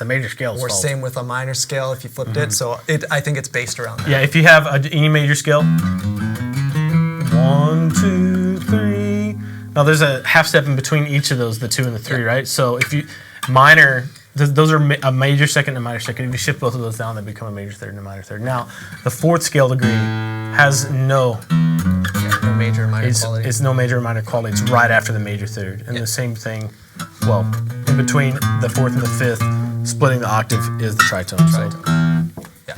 a major scale's Or fault. same with a minor scale if you flipped it. So I think it's based around that. Yeah, if you have an E major scale, 1, 2, 3. Now there's a half step in between each of those, the 2 and the 3, Yeah. right? So if you minor, those are a major second and a minor second. If you shift both of those down, they become a major third and a minor third. Now the fourth scale degree has no No major or minor quality. it's no major or minor quality. It's right after the major third, and Yeah. the same thing. Well, in between the fourth and the fifth, splitting the octave is the tritone. So. Yeah.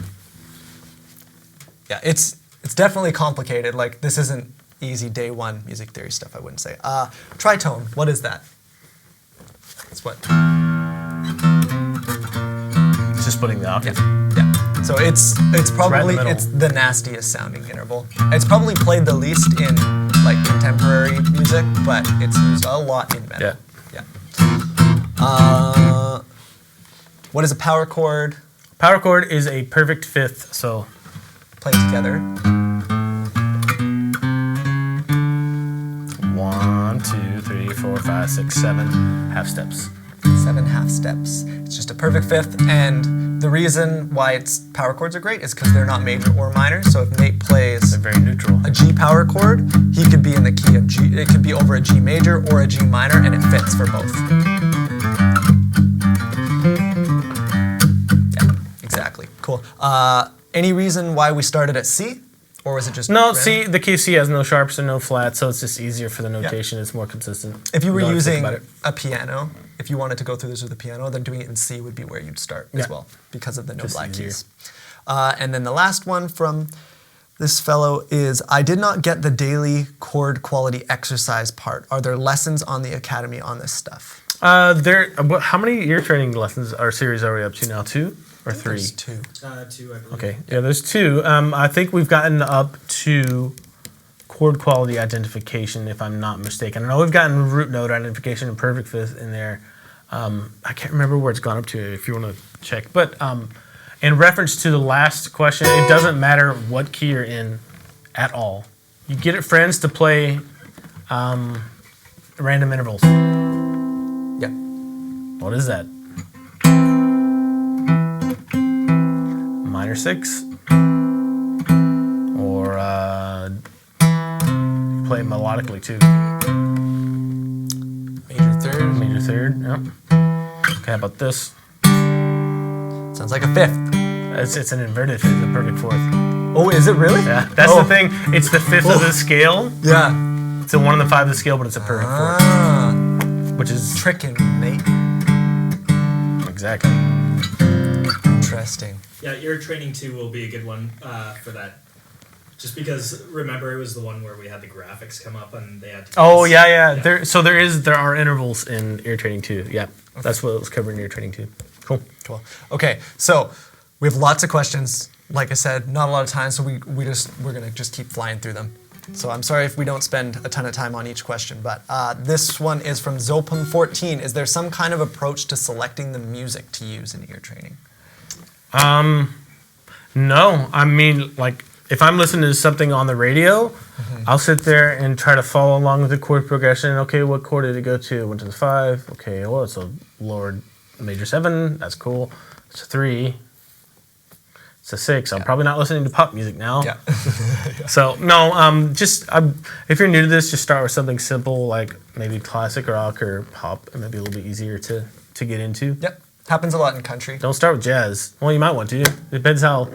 Yeah, it's definitely complicated. Like, this isn't easy day one music theory stuff, I wouldn't say. Tritone, what is that? It's what? It's just splitting the octave. Yeah. So it's probably middle. it's the nastiest sounding interval. It's probably played the least in like contemporary music, but it's used a lot in metal. Yeah. What is a power chord? Power chord is a perfect fifth. So Played together. 1, 2, 3, 4, 5, 6, 7 half steps. 7 half steps. It's just a perfect fifth, and the reason why power chords are great is because they're not major or minor. So if Nate plays They're very neutral. a G power chord, he could be in the key of G. It could be over a G major or a G minor, and it fits for both. Yeah, exactly. Cool. Any reason why we started at C, or was it just No, random? see, the key of C has no sharps and no flats, so it's just easier for the notation. It's more consistent. If you were don't have to think using about it. a piano, if you wanted to go through this with a piano, then doing it in C would be where you'd start Yeah. as well, because of the no Just black easier. keys. And then the last one from this fellow is, I did not get the daily chord quality exercise part. Are there lessons on the academy on this stuff? How many ear training lessons or series are we up to now? 2 or 3? There's 2. 2, I believe. Okay, yeah, there's 2. I think we've gotten up to chord quality identification, if I'm not mistaken. I know we've gotten root note identification and perfect fifth in there. I can't remember where it's gone up to if you want to check. But in reference to the last question, it doesn't matter what key you're in at all. You get it, friends, to play random intervals. Yeah. What is that? Minor 6, or play it melodically too. Major third. Major third. Yep. Okay, how about this? Sounds like a fifth. It's an inverted fifth, the perfect fourth. Oh, is it really? Yeah, that's the thing. It's the fifth of the scale. Yeah. It's a 1 and the 5 of the scale, but it's a perfect fourth, Ah, which is tricking, Nate. exactly. Interesting. Yeah, ear training 2 will be a good one for that. Just because, remember, it was the one where we had the graphics come up and they had to... Oh yeah. There are intervals in ear training too. Yeah, that's what it was covering in ear training too. Cool. Cool. Okay, so we have lots of questions. Like I said, not a lot of time, so we're gonna just keep flying through them. So I'm sorry if we don't spend a ton of time on each question, but this one is from Zopum14. Is there some kind of approach to selecting the music to use in ear training? No, I mean, like, if I'm listening to something on the radio, I'll sit there and try to follow along with the chord progression. Okay, what chord did it go to? It went to the 5. Okay, well, it's a lower major 7. That's cool. It's a 3. It's a 6. I'm probably not listening to pop music now. Yeah. So no, if you're new to this, just start with something simple like maybe classic rock or pop. It might be a little bit easier to get into. Yep. Happens a lot in country. Don't start with jazz. Well, you might want to. Depends how.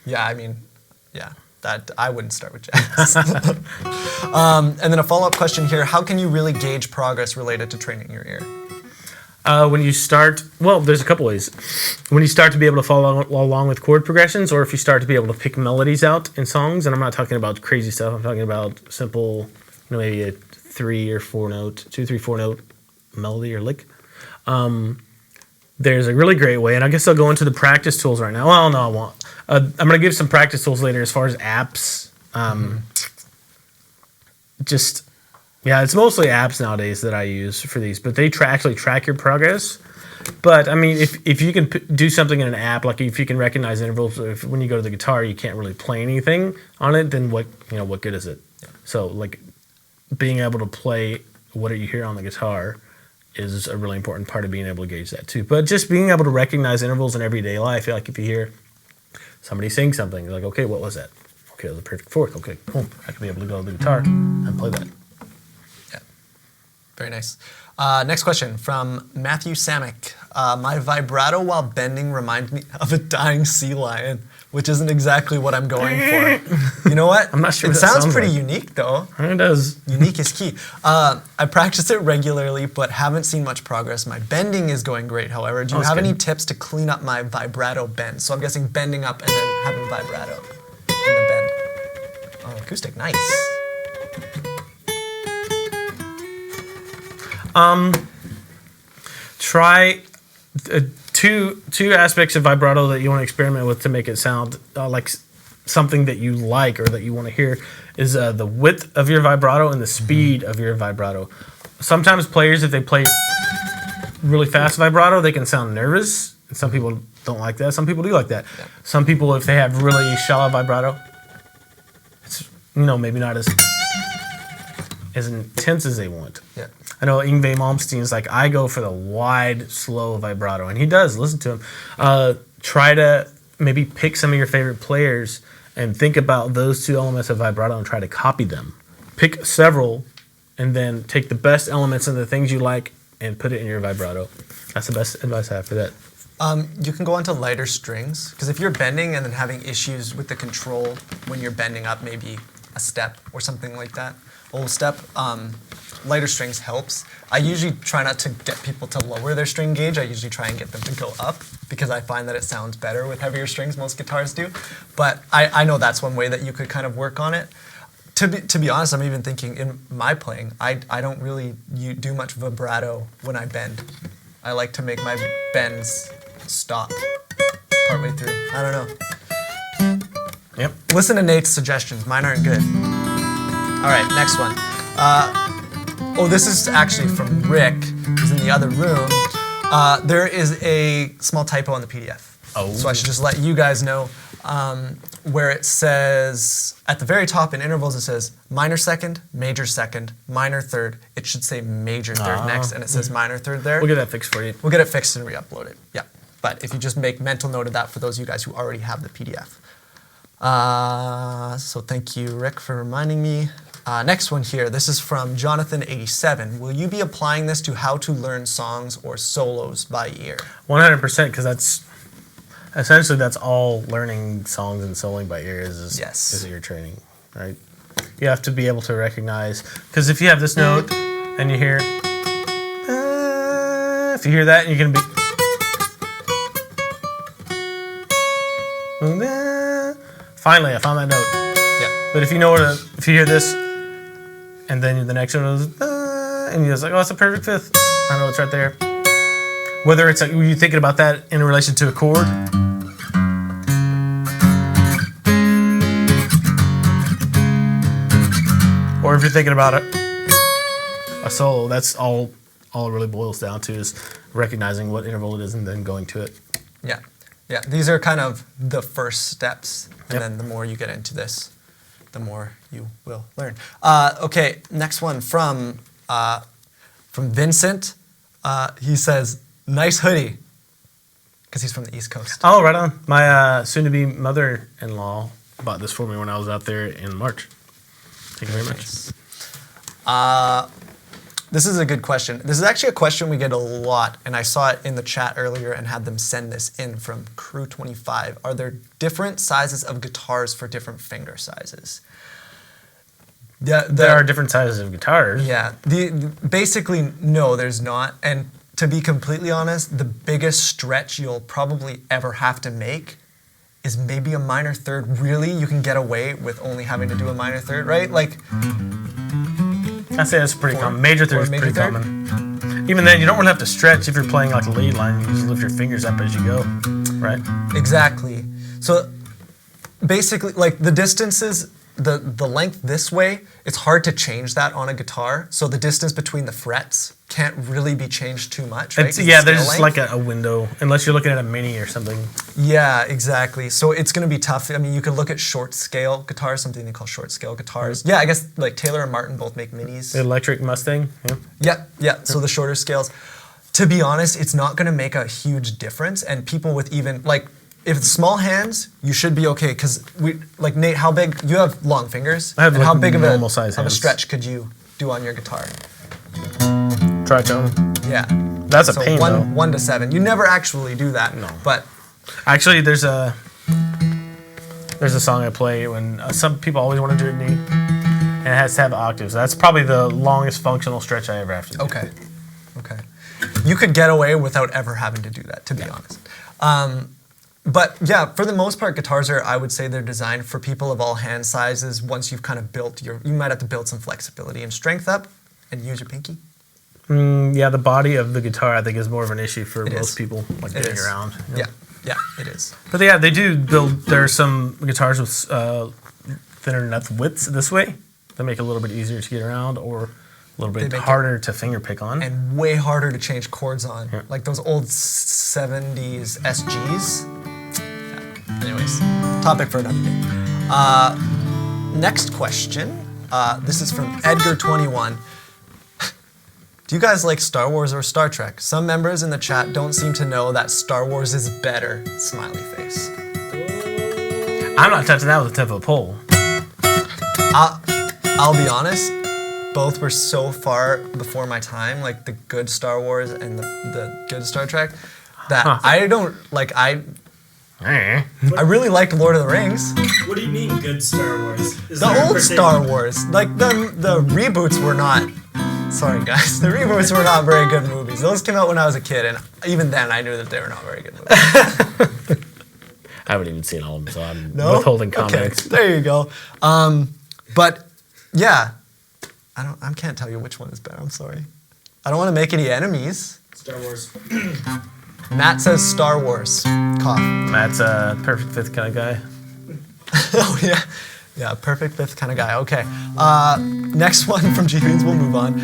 Yeah, I mean, yeah, that I wouldn't start with jazz. And then a follow-up question here: how can you really gauge progress related to training your ear? When you start, well, there's a couple ways. When you start to be able to follow along with chord progressions, or if you start to be able to pick melodies out in songs, and I'm not talking about crazy stuff. I'm talking about simple, maybe a 3 or 4 note, 2, 3, 4 note melody or lick. There's a really great way, and I guess I'll go into the practice tools right now. Well, no, I won't. I'm going to give some practice tools later as far as apps. It's mostly apps nowadays that I use for these, but they actually track your progress. But I mean, if you can do something in an app, like if you can recognize intervals, if when you go to the guitar you can't really play anything on it, then what good is it? So like being able to play what you hear on the guitar is a really important part of being able to gauge that too. But just being able to recognize intervals in everyday life, like if you hear somebody sing something, you're like, okay, what was that? Okay, it was a perfect fourth. Okay, boom, I can be able to go to the guitar and play that. Yeah, very nice. Next question from Matthew Samick. My vibrato while bending reminds me of a dying sea lion, which isn't exactly what I'm going for. You know what? I'm not sure It what that sounds sounds pretty like. unique though. It does. Unique is key. I practice it regularly, but haven't seen much progress. My bending is going great, however. Do you That's have good. any tips to clean up my vibrato bend? So I'm guessing bending up and then having vibrato in the bend. Oh, acoustic, nice. Try two aspects of vibrato that you want to experiment with to make it sound like something that you like or that you want to hear is the width of your vibrato and the speed of your vibrato. Sometimes players, if they play really fast vibrato, they can sound nervous. And some people don't like that. Some people do like that. Yeah. Some people, if they have really shallow vibrato, it's maybe not as intense as they want. Yeah. I know Yngwie Malmsteen's like, I go for the wide, slow vibrato, and he does. Listen to him. Try to maybe pick some of your favorite players and think about those two elements of vibrato and try to copy them. Pick several, and then take the best elements and the things you like and put it in your vibrato. That's the best advice I have for that. You can go onto lighter strings, because if you're bending and then having issues with the control when you're bending up, maybe a step or something like that, a little step, lighter strings helps. I usually try not to get people to lower their string gauge. I usually try and get them to go up because I find that it sounds better with heavier strings. Most guitars do. But I know that's one way that you could kind of work on it. To be honest, I'm even thinking in my playing, I don't really do much vibrato when I bend. I like to make my bends stop partway through. I don't know. Yep. Listen to Nate's suggestions. Mine aren't good. All right, next one. This is actually from Rick, who's in the other room. There is a small typo on the PDF. Oh. So I should just let you guys know where it says, at the very top in intervals, it says minor second, minor third. It should say major third next, and it says minor third there. We'll get that fixed for you. We'll get it fixed and re-upload it. Yeah. But if you just make mental note of that for those of you guys who already have the PDF. So thank you, Rick, for reminding me. Next one here. This is from Jonathan87. Will you be applying this to how to learn songs or solos by ear? 100%, because that's all learning songs and soloing by ear is ear training, right? You have to be able to recognize, because if you have this note and you hear, if you hear that, you're gonna be. Finally, I found that note. Yeah. But if you hear this, and then the next one is, and you're just like, oh, it's a perfect fifth. I know it's right there. Whether it's like, were you thinking about that in relation to a chord? Or if you're thinking about a solo, that's all it really boils down to is recognizing what interval it is and then going to it. Yeah. Yeah, these are kind of the first steps, and Yep. then the more you get into this, the more you will learn. Okay, next one from Vincent. He says, "Nice hoodie," because he's from the East Coast. Oh, right on. My soon-to-be mother-in-law bought this for me when I was out there in March. Thank you very much. This is a good question. This is actually a question we get a lot, and I saw it in the chat earlier and had them send this in from Crew 25. Are there different sizes of guitars for different finger sizes? Yeah, There are different sizes of guitars. Yeah, basically no, there's not. And to be completely honest, the biggest stretch you'll probably ever have to make is maybe a minor third. Really, you can get away with only having to do a minor third, right? Like, I say that's pretty Four- common. Major third is four pretty major third? common. Even then, you don't really have to stretch if you're playing like a lead line. You just lift your fingers up as you go, right? exactly. So basically, like the distances, the length this way, it's hard to change that on a guitar. So the distance between the frets can't really be changed too much, right? 'Cause Yeah, it's there's scale just length. like a window, unless you're looking at a mini or something. Yeah, exactly. So it's going to be tough. I mean, you could look at short scale guitars, something they call short scale guitars. Yeah, I guess like Taylor and Martin both make minis. The electric Mustang. Yeah. Yeah. So the shorter scales. To be honest, it's not going to make a huge difference. And people with even like, if it's small hands, you should be okay. Because like Nate, how big? You have long fingers. I have, and like, how big of normal size a hands. stretch could you do on your guitar? Tritone. Yeah. That's a So pain, one, though. 1 to 7. You never actually do that. No. But Actually, there's a song I play when some people always want to do it neat, and it has to have octaves. That's probably the longest functional stretch I ever have to do. okay. You could get away without ever having to do that, to be honest. But yeah, for the most part, guitars are, I would say they're designed for people of all hand sizes. Once you've kind of built you might have to build some flexibility and strength up and use your pinky. Yeah, the body of the guitar I think is more of an issue for It most is. people, like It getting is. around. Yeah, it is. But yeah, they do build. There are some guitars with thinner nut widths this way that make it a little bit easier to get around, or a little They bit make it- harder to finger pick on. And way harder to change chords on. Yeah. Like those old 70s SGs. Yeah. Anyways, topic for another day. Next question. This is from Edgar21. Do you guys like Star Wars or Star Trek? Some members in the chat don't seem to know that Star Wars is better. Smiley face. I'm not touching that with a tip of a pole. I'll be honest, both were so far before my time, like the good Star Wars and the good Star Trek, that I don't like. I really liked Lord of the Rings. What do you mean, good Star Wars? Is The there a old particular- Star Wars, like the reboots were not. Sorry guys, the reboots were not very good movies. Those came out when I was a kid, and even then I knew that they were not very good movies. I haven't even seen all of them, so I'm No? withholding Okay, comments. there you go. But yeah, I can't tell you which one is better. I'm sorry. I don't want to make any enemies. Star Wars. Matt says Star Wars. Cough. Matt's a perfect fifth kind of guy. Oh yeah. Yeah, perfect fifth kind of guy. Okay. Next one from G-Beans, we'll move on.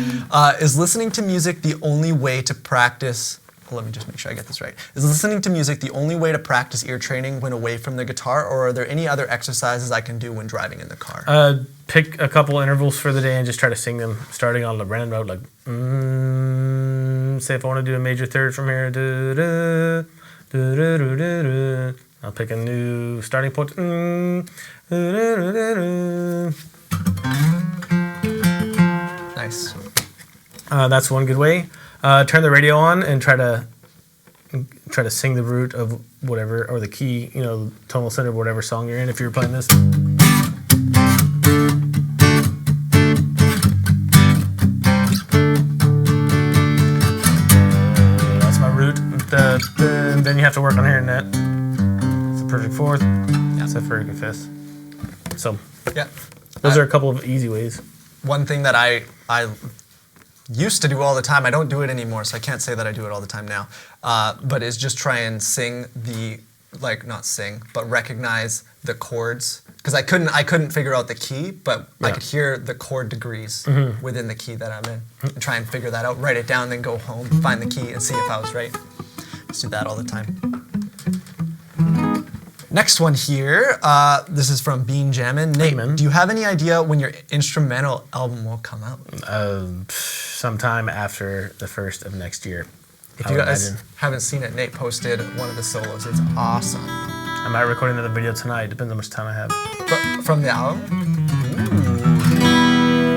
Is listening to music the only way to practice? Let me just make sure I get this right. Is listening to music the only way to practice ear training when away from the guitar, or are there any other exercises I can do when driving in the car? Pick a couple intervals for the day and just try to sing them, starting on the random note, like, say if I want to do a major third from here, I'll pick a new starting point. Nice. That's one good way. Turn the radio on and try to sing the root of whatever, or the key, tonal center of whatever song you're in. If you're playing this. That's my root. Then you have to work on hearing that. It's a perfect fourth. That's a very good fifth. So Yeah. those are a couple of easy ways. One thing that I used to do all the time, I don't do it anymore, so I can't say that I do it all the time now, but is just try and sing not sing, but recognize the chords. Because I couldn't figure out the key, but I Yeah. could hear the chord degrees within the key that I'm in. And try and figure that out, write it down, then go home, find the key, and see if I was right. Just do that all the time. Next one here. This is from Bean Jammin. Nate, man. do you have any idea when your instrumental album will come out? Sometime after the first of next year. If I you would guys imagine. haven't seen it, Nate posted one of the solos. It's awesome. I might record another video tonight. Depends on how much time I have. From the album?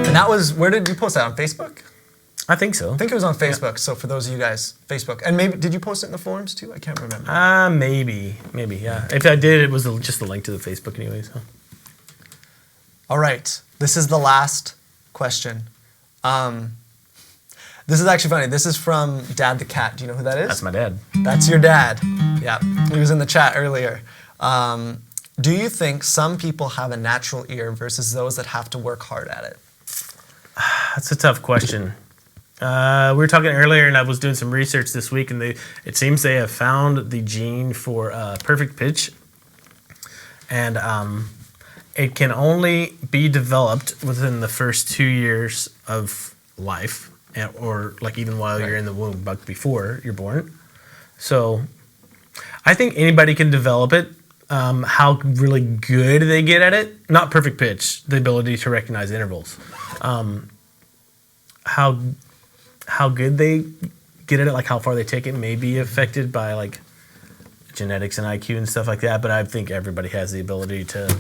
And that was, where did you post that? On Facebook? I think so. I think it was on Facebook. So for those of you guys, Facebook. And maybe, did you post it in the forums too? I can't remember. Maybe, yeah. If I did, it was just a link to the Facebook anyway. So. All right. This is the last question. This is actually funny. This is from Dad the Cat. Do you know who that is? That's my dad. That's your dad. Yeah. He was in the chat earlier. Do you think some people have a natural ear versus those that have to work hard at it? That's a tough question. We were talking earlier, and I was doing some research this week, and it seems they have found the gene for perfect pitch, and it can only be developed within the first 2 years of life, or like even while you're in the womb, but before you're born. So I think anybody can develop it. How really good they get at it, not perfect pitch, the ability to recognize intervals. How good they get at it, like how far they take it, may be affected by like genetics and IQ and stuff like that. But I think everybody has the ability to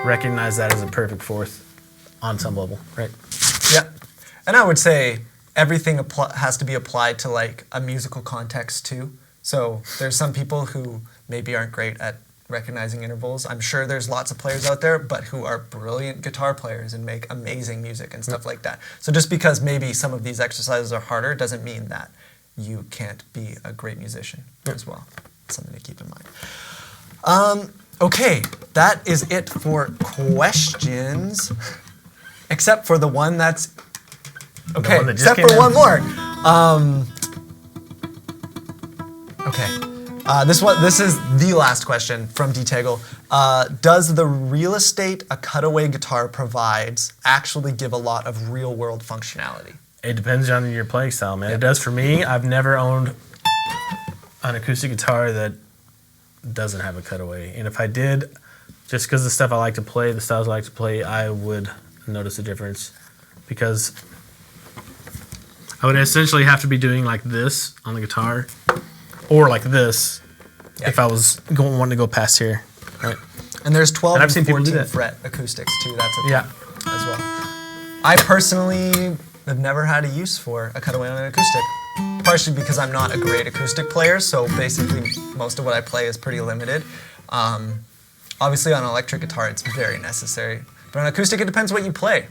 recognize that as a perfect fourth on some level, right? Yeah. And I would say everything has to be applied to like a musical context too. So there's some people who maybe aren't great at recognizing intervals. I'm sure there's lots of players out there, but who are brilliant guitar players and make amazing music and stuff like that. So just because maybe some of these exercises are harder doesn't mean that you can't be a great musician as well. Something to keep in mind. Okay, that is it for questions, except for the one that's okay. one that just Except came for in. one more. Okay. This is the last question from D-Tegel. Does the real estate a cutaway guitar provides actually give a lot of real-world functionality? It depends on your playing style, man. It does for me. I've never owned an acoustic guitar that doesn't have a cutaway. And if I did, just because the stuff I like to play, the styles I like to play, I would notice a difference. Because I would essentially have to be doing like this on the guitar, or like this, if I was wanting to go past here, right? And there's 12 And I've and seen people do 14 that. fret acoustics too. That's a thing Yeah. as well. I personally have never had a use for a cutaway on an acoustic, partially because I'm not a great acoustic player, so basically most of what I play is pretty limited. Obviously on an electric guitar it's very necessary, but on acoustic it depends what you play.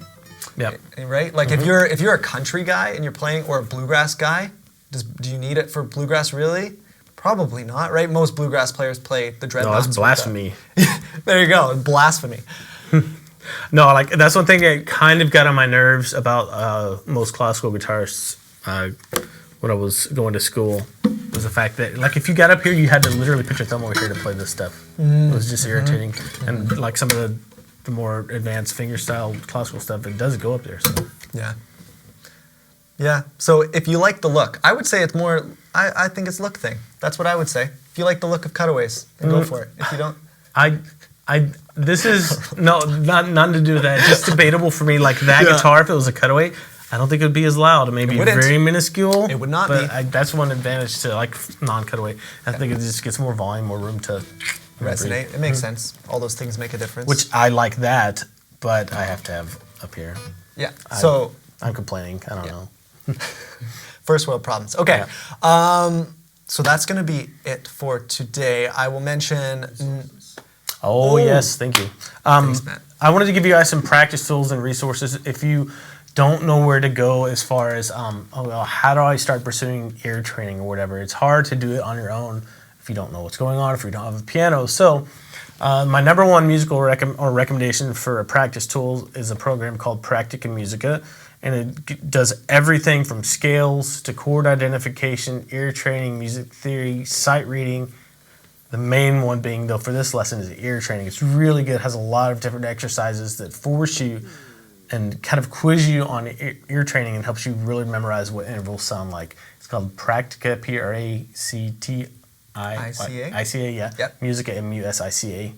Yeah. Right? Like if you're a country guy and you're playing, or a bluegrass guy, do you need it for bluegrass really? Probably not, right? Most bluegrass players play the dreadnoughts. No, that's with blasphemy. There you go, blasphemy. No, like that's one thing that kind of got on my nerves about most classical guitarists when I was going to school, was the fact that like if you got up here, you had to literally put your thumb over here to play this stuff. It was just irritating, and like some of the more advanced finger style classical stuff, it does go up there. So Yeah. Yeah. So if you like the look, I would say it's more. I think it's look thing. That's what I would say. If you like the look of cutaways, then go for it. If you don't, this is nothing to do with that. It's just debatable for me. Like that guitar, if it was a cutaway, I don't think it would be as loud. It may be wouldn't. very minuscule. It would not but be. That's one advantage to like non-cutaway. I think it just gets more volume, more room to resonate. breathe. It makes sense. All those things make a difference. Which I like that, but I have to have up here. yeah. So I'm complaining. I don't know. first world problems. Okay. So that's gonna be it for today. I will mention. Oh, yes, thank you. Thanks, Matt. I wanted to give you guys some practice tools and resources. If you don't know where to go as far as how do I start pursuing ear training or whatever, it's hard to do it on your own if you don't know what's going on, if you don't have a piano. So my number one musical recommendation for a practice tool is a program called Practica Musica, and it does everything from scales to chord identification, ear training, music theory, sight reading. The main one being, though, for this lesson is ear training. It's really good. It has a lot of different exercises that force you and kind of quiz you on ear training and helps you really memorize what intervals sound like. It's called Practica, Practica, ICA? ICA, yeah. Yep. Musica MUSICA.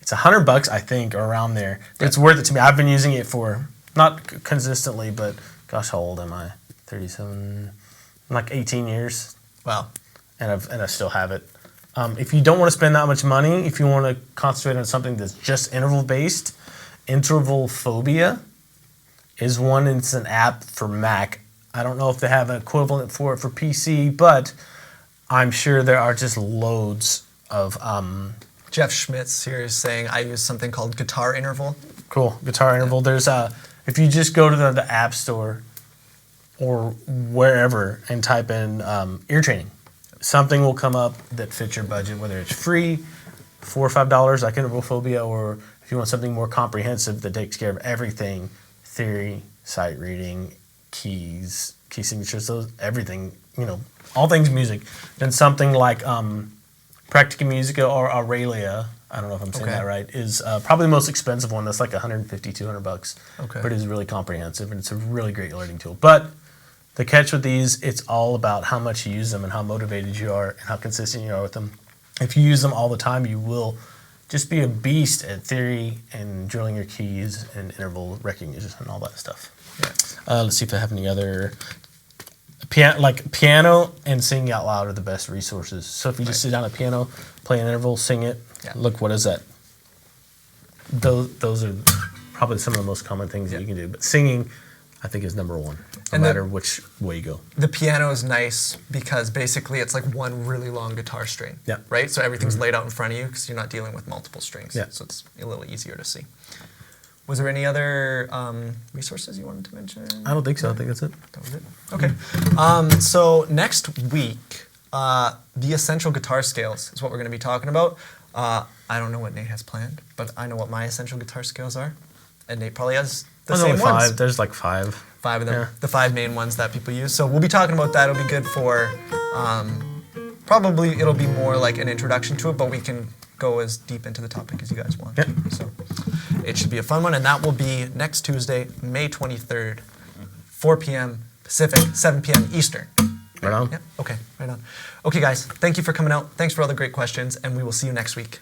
It's $100, I think, or around there. But it's worth it to me. I've been using it for not consistently, but gosh, how old am I? 37, like 18 years, Wow. and I still have it. If you don't want to spend that much money, if you want to concentrate on something that's just interval based, Interval Phobia is one. It's an app for Mac. I don't know if they have an equivalent for it for PC, but I'm sure there are just loads of Jeff Schmitz here is saying I use something called Guitar Interval. cool guitar interval. There's if you just go to the App Store or wherever and type in ear training, something will come up that fits your budget, whether it's free, $4 or $5 like Interval Phobia, or if you want something more comprehensive that takes care of everything, theory, sight reading, keys, key signatures, those everything, all things music, then something like Practica Musica or Aurelia, I don't know if I'm saying Okay. that right, is probably the most expensive one. That's like $150, $200. Okay. But it is really comprehensive and it's a really great learning tool. But the catch with these, it's all about how much you use them and how motivated you are and how consistent you are with them. If you use them all the time, you will just be a beast at theory and drilling your keys and interval recognition and all that stuff. Let's see if I have any other. Piano and singing out loud are the best resources. So if you just sit down at piano, play an interval, sing it, Yeah. look, what is that? Those are probably some of the most common things that you can do. But singing, I think, is number one, no And matter which way you go. The piano is nice because basically it's like one really long guitar string. Yeah. Right? So everything's laid out in front of you because you're not dealing with multiple strings. Yeah. So it's a little easier to see. Was there any other resources you wanted to mention? I don't think so. I think that's it. That was it. Okay. So next week, the essential guitar scales is what we're going to be talking about. I don't know what Nate has planned, but I know what my essential guitar scales are, and Nate probably has the There's same only ones. five. There's like five. Five of them, Yeah. the five main ones that people use. So we'll be talking about that. It'll be good for, probably it'll be more like an introduction to it, but we can go as deep into the topic as you guys want. Yeah. So it should be a fun one, and that will be next Tuesday, May 23rd, 4 p.m. Pacific, 7 p.m. Eastern. Right on. Yeah, okay, right on. Okay, guys, thank you for coming out. Thanks for all the great questions, and we will see you next week.